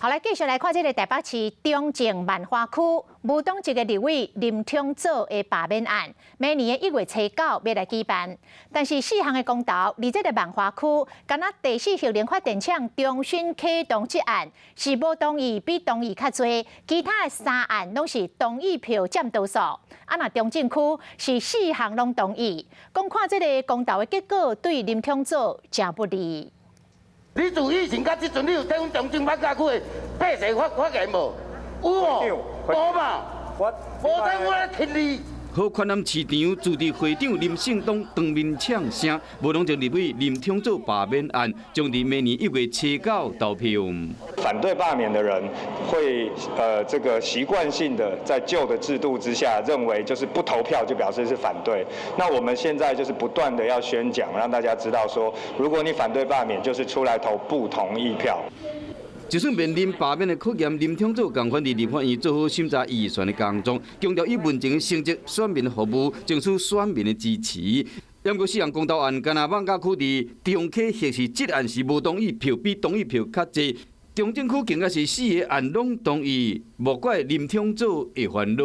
好，来继续来看这个台北市中正万华区无党籍的立委林昌佐的罢免案，每年的1月初9要来举办。但是4项的公投，而这个万华区，敢若第4号联发电厂重新启动这案是无同意比同意较多，其他的3案拢是同意票占多数。那中正区是4项拢同意，讲看这个公投的结果对林昌佐真不利。 你自以前甲即阵，你有听中正万华区的百姓发言无？有无？无嘛？无等我来听你。好款南市场驻地会长林胜东当面呛声，无党籍立委林昌佐罢免案将伫明年1月初9投票。反对罢免的人会这个习惯性的在旧的制度之下，认为就是不投票就表示是反对。那我们现在就是不断的要宣讲，让大家知道说，如果你反对罢免，就是出来投不同意票。 就算面临罢免的考验，林昌佐共款伫立法院做好审查预算的工作，强调以问政的成绩、选民的服务，争取选民的支持。不过4项公投案，敢若万华区伫中溪核实这案是无同意票比同意票较济，中正区更加是4个案拢同意，莫怪林昌佐会烦恼。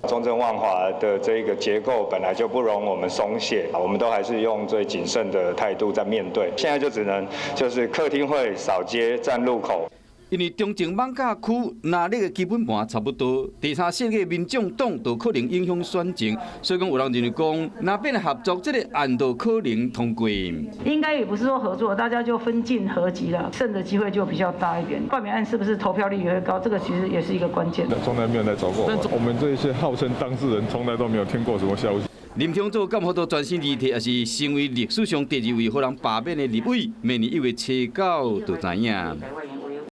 中正万华的这个结构本来就不容我们松懈，我们都还是用最谨慎的态度在面对。现在就只能就是客厅会、扫街、站路口。 因为中正艋舺区哪里的基本盘差不多，第三世界民众党都可能影响选情，所以讲有人认为讲，那变合作这个案都可能通过。应该也不是说合作，大家就分进合集了，胜的机会就比较大一点。罢免案是不是投票率也会高？这个其实也是一个关键。从来没有来找过我们这些号称当事人，从来都没有听过什么消息。 林昌佐敢好多全新议题，也是成为历史上第2位予人罢免的立委，明年1月初9就知影。